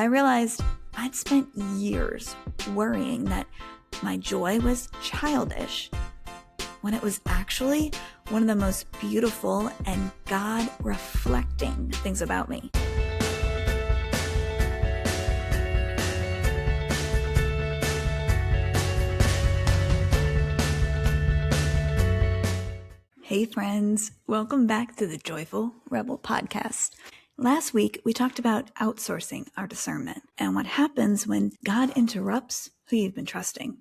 I realized I'd spent years worrying that my joy was childish, when it was actually one of the most beautiful and God-reflecting things about me. Hey friends, welcome back to the Joyful Rebel podcast. Last week, we talked about outsourcing our discernment and what happens when God interrupts who you've been trusting.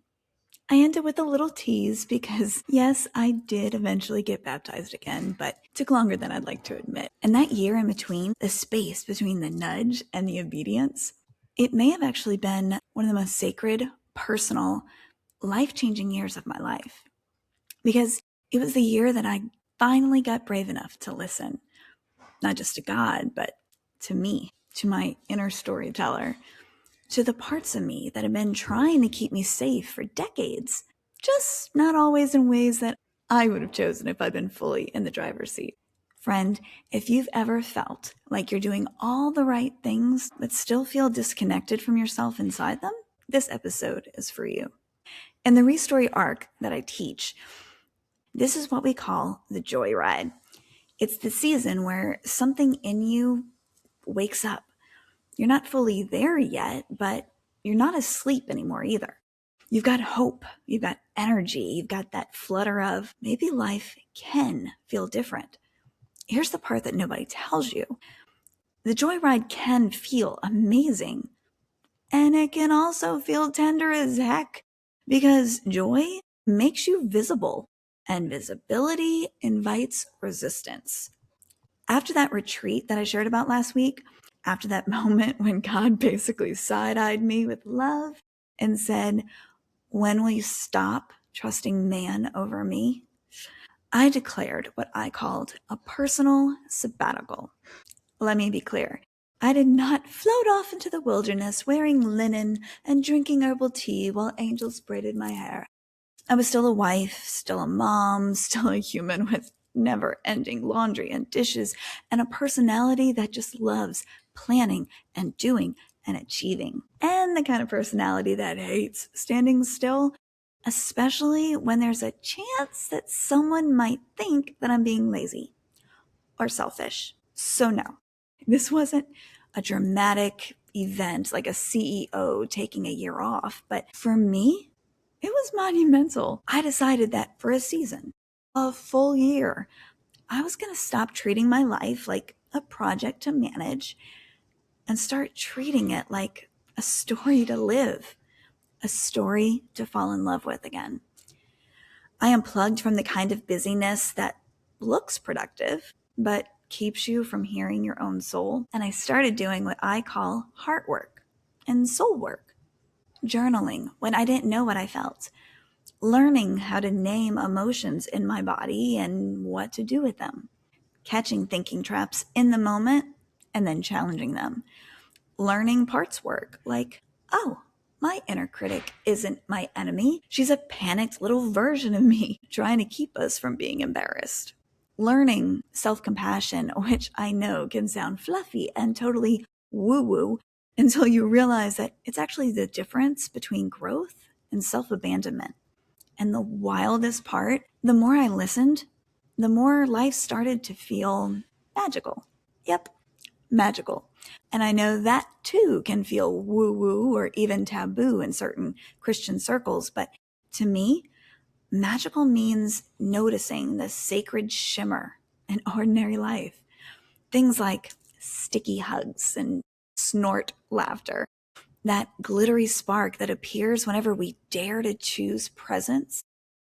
I ended with a little tease because, yes, I did eventually get baptized again, but it took longer than I'd like to admit. And that year in between, the space between the nudge and the obedience, it may have actually been one of the most sacred, personal, life-changing years of my life. Because it was the year that I finally got brave enough to listen, not just to God, but to me, to my inner storyteller, to the parts of me that have been trying to keep me safe for decades, just not always in ways that I would have chosen if I'd been fully in the driver's seat. Friend, if you've ever felt like you're doing all the right things but still feel disconnected from yourself inside them, this episode is for you. In the Restory arc that I teach, this is what we call the Joyride. It's the season where something in you wakes up. You're not fully there yet, but you're not asleep anymore either. You've got hope, you've got energy, you've got that flutter of maybe life can feel different. Here's the part that nobody tells you. The Joyride can feel amazing, and it can also feel tender as heck, because joy makes you visible. And visibility invites resistance. After that retreat that I shared about last week, after that moment when God basically side-eyed me with love and said, "When will you stop trusting man over me?" I declared what I called a personal sabbatical. Let me be clear. I did not float off into the wilderness wearing linen and drinking herbal tea while angels braided my hair. I was still a wife, still a mom, still a human with never-ending laundry and dishes, and a personality that just loves planning and doing and achieving. And the kind of personality that hates standing still, especially when there's a chance that someone might think that I'm being lazy or selfish. So no, this wasn't a dramatic event like a CEO taking a year off, but for me, it was monumental. I decided that for a season, a full year, I was going to stop treating my life like a project to manage and start treating it like a story to live, a story to fall in love with again. I unplugged from the kind of busyness that looks productive, but keeps you from hearing your own soul. And I started doing what I call heart work and soul work. Journaling when I didn't know what I felt, learning how to name emotions in my body and what to do with them, catching thinking traps in the moment and then challenging them, learning parts work like, oh, my inner critic isn't my enemy. She's a panicked little version of me trying to keep us from being embarrassed. Learning self-compassion, which I know can sound fluffy and totally woo-woo, until you realize that it's actually the difference between growth and self-abandonment. And the wildest part, the more I listened, the more life started to feel magical. Yep, magical. And I know that too can feel woo-woo or even taboo in certain Christian circles, but to me, magical means noticing the sacred shimmer in ordinary life. Things like sticky hugs and snort laughter, that glittery spark that appears whenever we dare to choose presence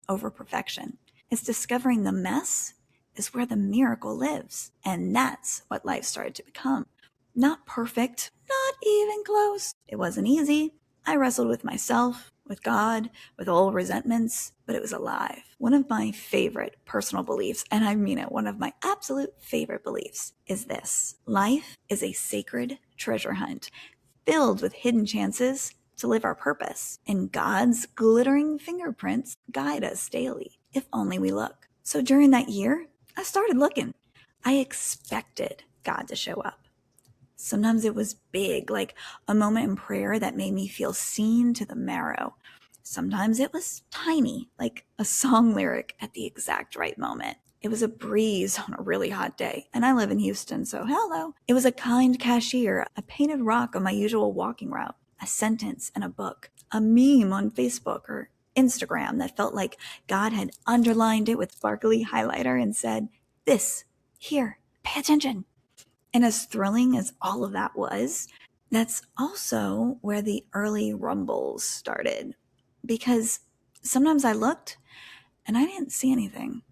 over perfection. It's discovering the mess is where the miracle lives. And that's what life started to become. Not perfect, not even close. It wasn't easy. I wrestled with myself, with God, with old resentments, but it was alive. One of my favorite personal beliefs, and I mean it, one of my absolute favorite beliefs, is this. Life is a sacred treasure hunt filled with hidden chances to live our purpose. And God's glittering fingerprints guide us daily, if only we look. So during that year, I started looking. I expected God to show up. Sometimes it was big, like a moment in prayer that made me feel seen to the marrow. Sometimes it was tiny, like a song lyric at the exact right moment. It was a breeze on a really hot day, and I live in Houston, so hello. It was a kind cashier, a painted rock on my usual walking route, a sentence in a book, a meme on Facebook or Instagram that felt like God had underlined it with sparkly highlighter and said, "This, here, pay attention." And as thrilling as all of that was, that's also where the early rumbles started. Because sometimes I looked and I didn't see anything.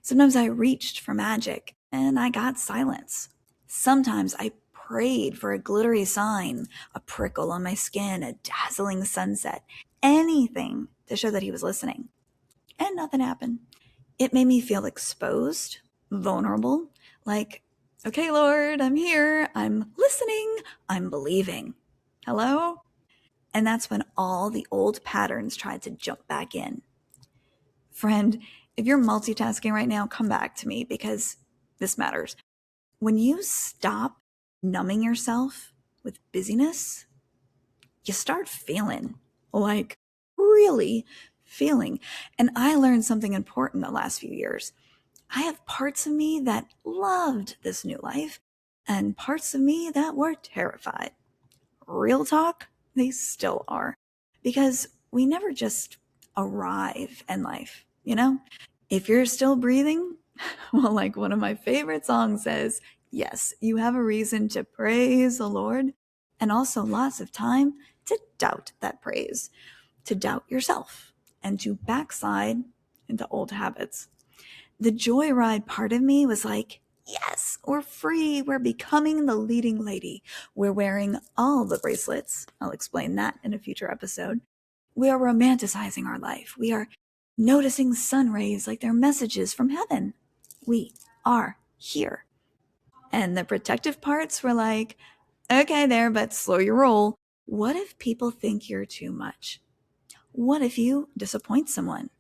Sometimes I reached for magic and I got silence. Sometimes I prayed for a glittery sign, a prickle on my skin, a dazzling sunset, anything to show that he was listening. And nothing happened. It made me feel exposed, vulnerable, like, okay, Lord, I'm here, I'm listening, I'm believing. Hello? And that's when all the old patterns tried to jump back in. Friend, if you're multitasking right now, come back to me because this matters. When you stop numbing yourself with busyness, you start feeling, like really feeling. And I learned something important the last few years. I have parts of me that loved this new life and parts of me that were terrified. Real talk, they still are. Because we never just arrive in life, you know? If you're still breathing, well, like one of my favorite songs says, yes, you have a reason to praise the Lord and also lots of time to doubt that praise, to doubt yourself, and to backslide into old habits. The Joyride part of me was like, yes, we're free. We're becoming the leading lady. We're wearing all the bracelets. I'll explain that in a future episode. We are romanticizing our life. We are noticing sun rays like they're messages from heaven. We are here. And the protective parts were like, okay there, but slow your roll. What if people think you're too much? What if you disappoint someone?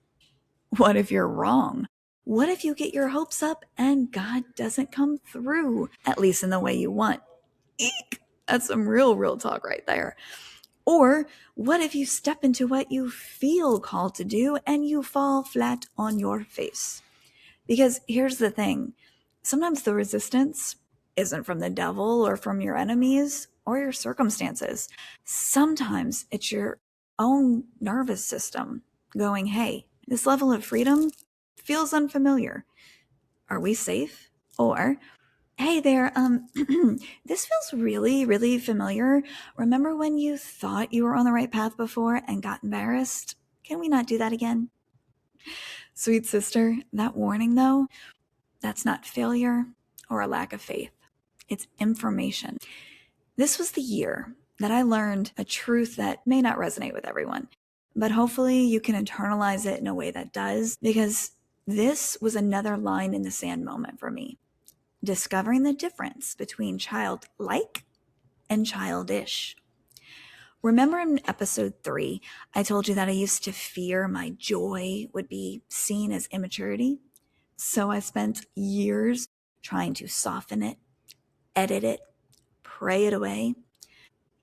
What if you're wrong? What if you get your hopes up and God doesn't come through, at least in the way you want? Eek! That's some real talk right there. Or what if you step into what you feel called to do and you fall flat on your face? Because here's the thing. Sometimes the resistance isn't from the devil or from your enemies or your circumstances. Sometimes it's your own nervous system going, hey, this level of freedom feels unfamiliar. Are we safe? Or, hey there, this feels really familiar. Remember when you thought you were on the right path before and got embarrassed? Can we not do that again? Sweet sister, that warning though, that's not failure or a lack of faith. It's information. This was the year that I learned a truth that may not resonate with everyone, but hopefully you can internalize it in a way that does, because this was another line in the sand moment for me. Discovering the difference between childlike and childish. Remember in episode 3, I told you that I used to fear my joy would be seen as immaturity? So I spent years trying to soften it, edit it, pray it away.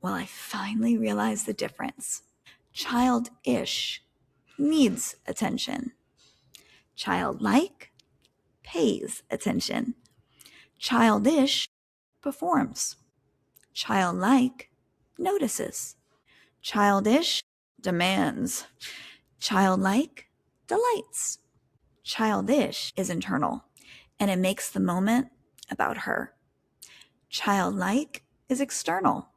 Well, I finally realized the difference. Childish needs attention. Childlike pays attention. Childish performs. Childlike notices. Childish demands. Childlike delights. Childish is internal, and it makes the moment about her. Childlike is external,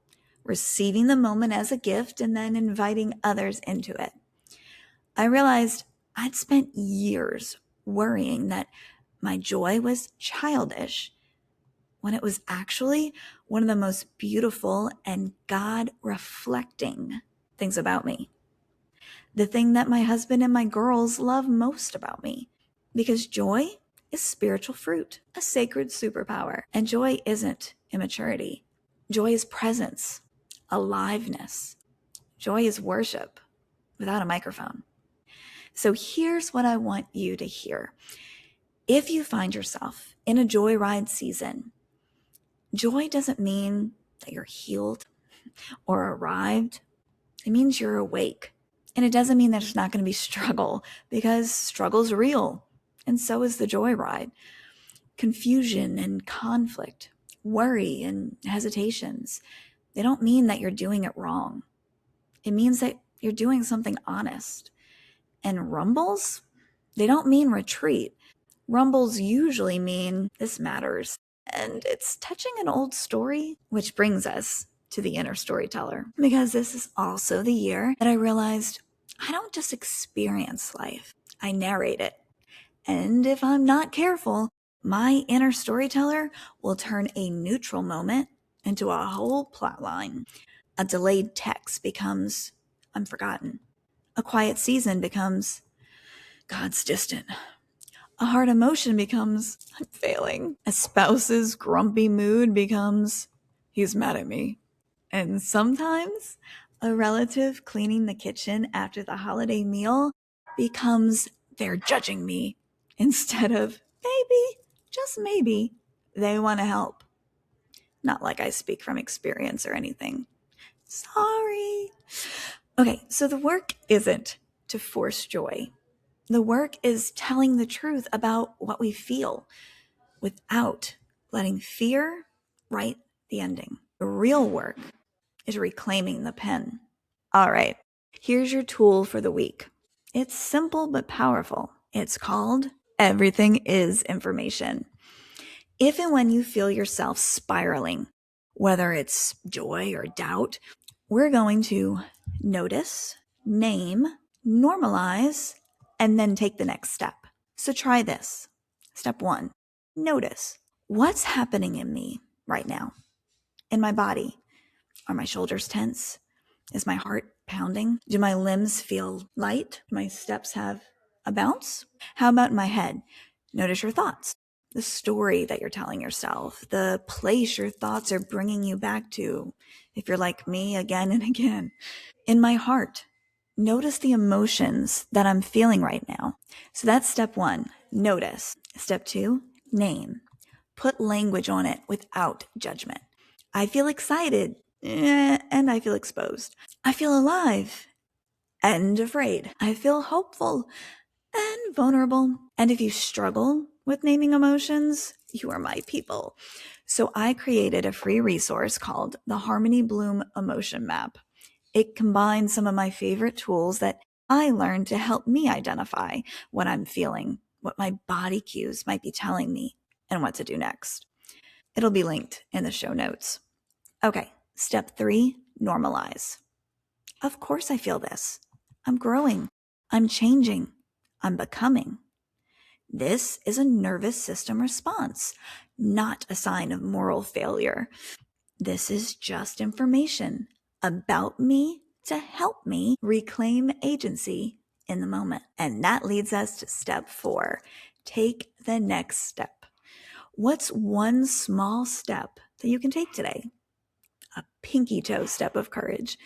receiving the moment as a gift and then inviting others into it. I realized I'd spent years worrying that my joy was childish when it was actually one of the most beautiful and God-reflecting things about me. The thing that my husband and my girls love most about me. Because joy is spiritual fruit, a sacred superpower. And joy isn't immaturity. Joy is presence, aliveness. Joy is worship without a microphone. So here's what I want you to hear. If you find yourself in a joyride season, joy doesn't mean that you're healed or arrived. It means you're awake. And it doesn't mean there's not going to be struggle, because struggle's real. And so is the joyride. Confusion and conflict, worry and hesitations, they don't mean that you're doing it wrong. It means that you're doing something honest. And rumbles, they don't mean retreat. Rumbles usually mean this matters. And it's touching an old story, which brings us to the inner storyteller. Because this is also the year that I realized I don't just experience life, I narrate it. And if I'm not careful, my inner storyteller will turn a neutral moment into a whole plot line. A delayed text becomes I'm forgotten. A quiet season becomes God's distant. A hard emotion becomes I'm failing. A spouse's grumpy mood becomes he's mad at me. And sometimes a relative cleaning the kitchen after the holiday meal becomes they're judging me, instead of maybe, just maybe, they want to help. Not like I speak from experience or anything. Sorry. Okay, so the work isn't to force joy. The work is telling the truth about what we feel without letting fear write the ending. The real work is reclaiming the pen. All right, here's your tool for the week. It's simple but powerful. It's called Everything is Information. If and when you feel yourself spiraling, whether it's joy or doubt, we're going to notice, name, normalize, and then take the next step. So try this. Step 1, notice. What's happening in me right now? In my body? Are my shoulders tense? Is my heart pounding? Do my limbs feel light? Do my steps have a bounce? How about in my head? Notice your thoughts, the story that you're telling yourself, the place your thoughts are bringing you back to, if you're like me, again and again. In my heart, notice the emotions that I'm feeling right now. So that's step 1, notice. Step 2, name. Put language on it without judgment. I feel excited, and I feel exposed. I feel alive and afraid. I feel hopeful and vulnerable. And if you struggle with naming emotions, you are my people. So I created a free resource called the Harmony Bloom Emotion Map. It combines some of my favorite tools that I learned to help me identify what I'm feeling, what my body cues might be telling me, and what to do next. It'll be linked in the show notes. Okay, step 3, normalize. Of course I feel this. I'm growing. I'm changing. I'm becoming. This is a nervous system response, not a sign of moral failure. This is just information about me to help me reclaim agency in the moment. And that leads us to step 4. Take the next step. What's one small step that you can take today? A pinky toe step of courage.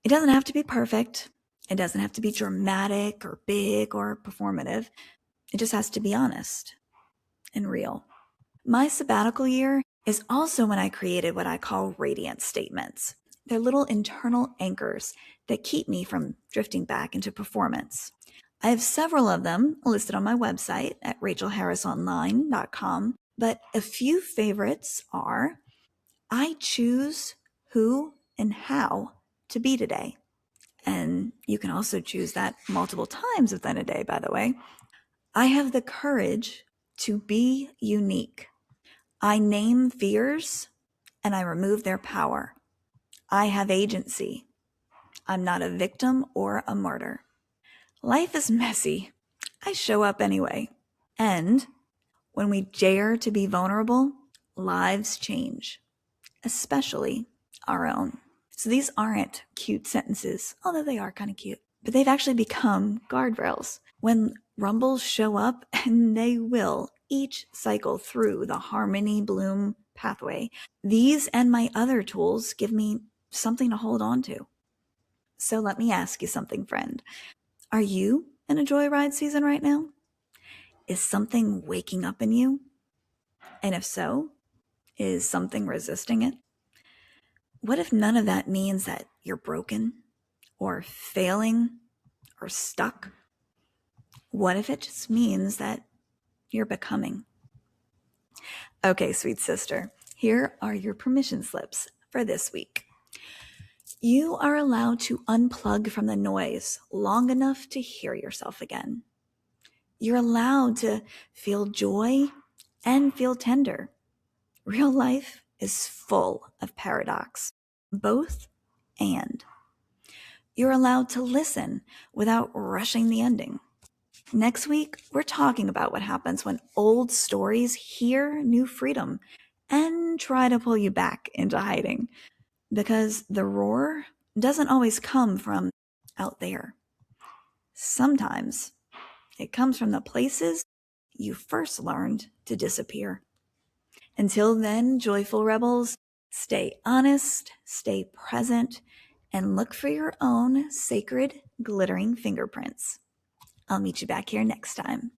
It doesn't have to be perfect. It doesn't have to be dramatic or big or performative. It just has to be honest and real. My sabbatical year is also when I created what I call radiant statements. They're little internal anchors that keep me from drifting back into performance. I have several of them listed on my website at rachelharrisonline.com, but a few favorites are: I choose who and how to be today. And you can also choose that multiple times within a day, by the way. I have the courage to be unique. I name fears and I remove their power. I have agency. I'm not a victim or a martyr. Life is messy. I show up anyway. And when we dare to be vulnerable, lives change, especially our own. So these aren't cute sentences, although they are kind of cute, but they've actually become guardrails. When rumbles show up, and they will each cycle through the Harmony Bloom pathway, these and my other tools give me something to hold on to. So let me ask you something, friend. Are you in a joyride season right now? Is something waking up in you? And if so, is something resisting it? What if none of that means that you're broken or failing or stuck? What if it just means that you're becoming? Okay, sweet sister, here are your permission slips for this week. You are allowed to unplug from the noise long enough to hear yourself again. You're allowed to feel joy and feel tender. Real life is full of paradox, both and. You're allowed to listen without rushing the ending. Next week, we're talking about what happens when old stories hear new freedom and try to pull you back into hiding. Because the roar doesn't always come from out there. Sometimes it comes from the places you first learned to disappear. Until then, joyful rebels, stay honest, stay present, and look for your own sacred glittering fingerprints. I'll meet you back here next time.